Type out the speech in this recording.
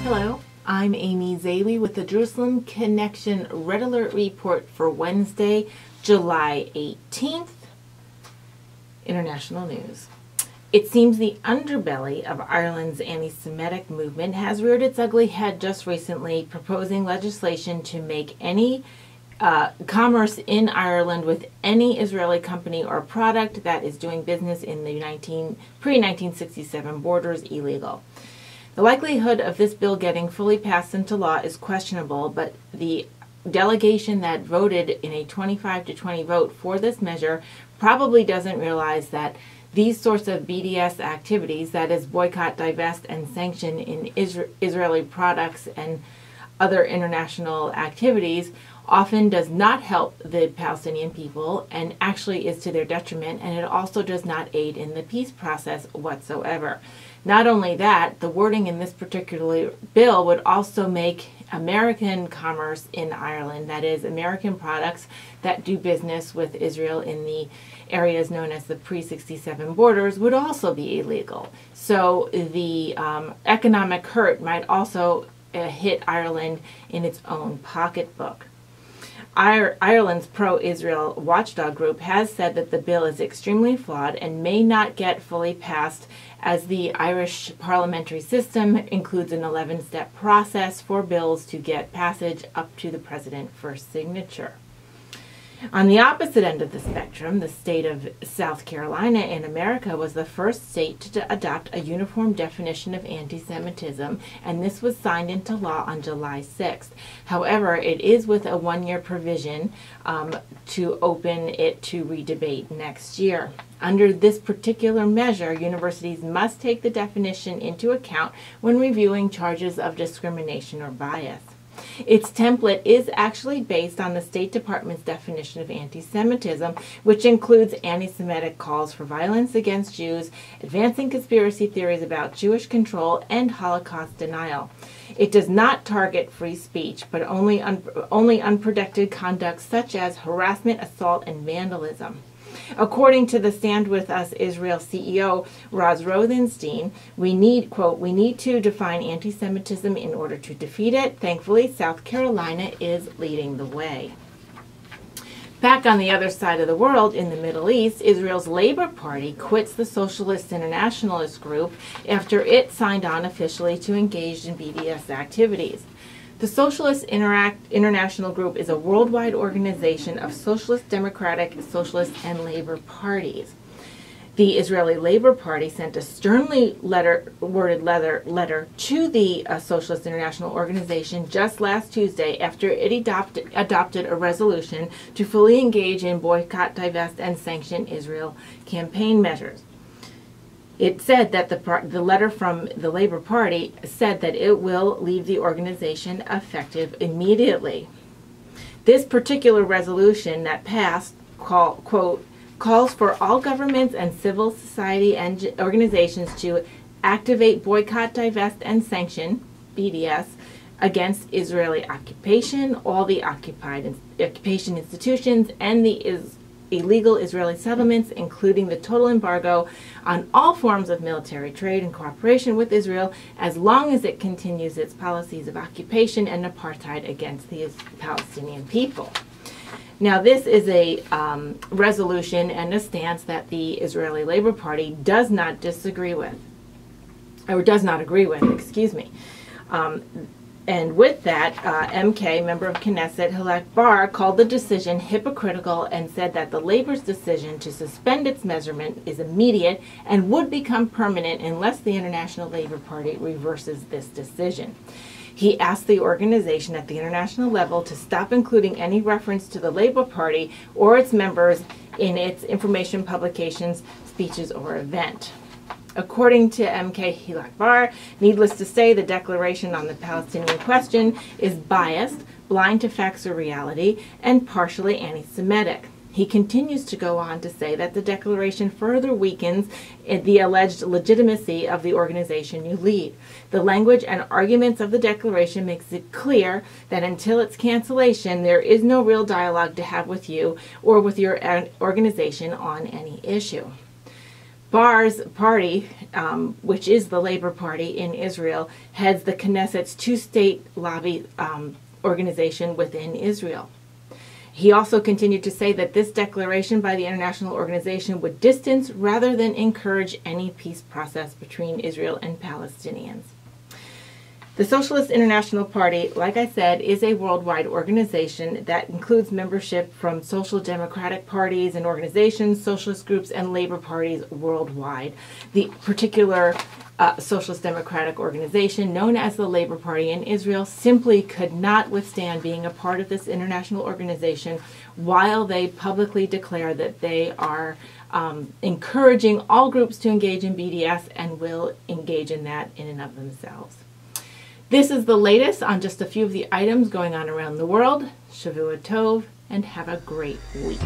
Hello, I'm Amy Zaley with the Jerusalem Connection Red Alert Report for Wednesday, July 18th. International news. It seems the underbelly of Ireland's anti-Semitic movement has reared its ugly head just recently, proposing legislation to make any commerce in Ireland with any Israeli company or product that is doing business in the pre-1967 borders illegal. The likelihood of this bill getting fully passed into law is questionable, but the delegation that voted in a 25-20 vote for this measure probably doesn't realize that these sorts of BDS activities, that is boycott, divest, and sanction in Israeli products and other international activities, often does not help the Palestinian people and actually is to their detriment, and it also does not aid in the peace process whatsoever. Not only that, the wording in this particular bill would also make American commerce in Ireland, that is, American products that do business with Israel in the areas known as the pre-67 borders, would also be illegal. So the economic hurt might also hit Ireland in its own pocketbook. Ireland's pro-Israel watchdog group has said that the bill is extremely flawed and may not get fully passed, as the Irish parliamentary system includes an 11-step process for bills to get passage up to the president for signature. On the opposite end of the spectrum, the state of South Carolina in America was the first state to adopt a uniform definition of anti-Semitism, and this was signed into law on July 6th. However, it is with a one-year provision to open it to redebate next year. Under this particular measure, universities must take the definition into account when reviewing charges of discrimination or bias. Its template is actually based on the State Department's definition of anti-Semitism, which includes anti-Semitic calls for violence against Jews, advancing conspiracy theories about Jewish control, and Holocaust denial. It does not target free speech, but only unprotected conduct such as harassment, assault, and vandalism. According to the Stand With Us Israel CEO, Roz Rosenstein, we need, quote, "we need to define anti-Semitism in order to defeat it. Thankfully, South Carolina is leading the way." Back on the other side of the world, in the Middle East, Israel's Labor Party quits the Socialist Internationalist group after it signed on officially to engage in BDS activities. The Socialist International Group is a worldwide organization of socialist, democratic, socialist, and labor parties. The Israeli Labor Party sent a sternly worded letter to the Socialist International Organization just last Tuesday after it adopted a resolution to fully engage in boycott, divest, and sanction Israel campaign measures. It said that the letter from the Labor Party said that it will leave the organization effective immediately. This particular resolution that passed, quote, calls for all governments and civil society and organizations to activate boycott, divest, and sanction, BDS, against Israeli occupation, all the occupation institutions, and the illegal Israeli settlements, including the total embargo on all forms of military trade and cooperation with Israel, as long as it continues its policies of occupation and apartheid against the Palestinian people. Now, this is a resolution and a stance that the Israeli Labor Party does not agree with, excuse me. And with that, MK, member of Knesset, Hilak Bar, called the decision hypocritical and said that the Labor's decision to suspend its measurement is immediate and would become permanent unless the International Labor Party reverses this decision. He asked the organization at the international level to stop including any reference to the Labor Party or its members in its information publications, speeches, or event. According to MK Hilak Bar, needless to say, the declaration on the Palestinian question is biased, blind to facts or reality, and partially anti-Semitic. He continues to go on to say that the declaration further weakens the alleged legitimacy of the organization you lead. The language and arguments of the declaration makes it clear that until its cancellation, there is no real dialogue to have with you or with your organization on any issue. Barr's party, which is the Labor Party in Israel, heads the Knesset's two-state lobby organization within Israel. He also continued to say that this declaration by the international organization would distance rather than encourage any peace process between Israel and Palestinians. The Socialist International Party, like I said, is a worldwide organization that includes membership from social democratic parties and organizations, socialist groups, and labor parties worldwide. The particular Socialist Democratic organization, known as the Labor Party in Israel, simply could not withstand being a part of this international organization while they publicly declare that they are encouraging all groups to engage in BDS and will engage in that in and of themselves. This is the latest on just a few of the items going on around the world. Shavua Tov, and have a great week.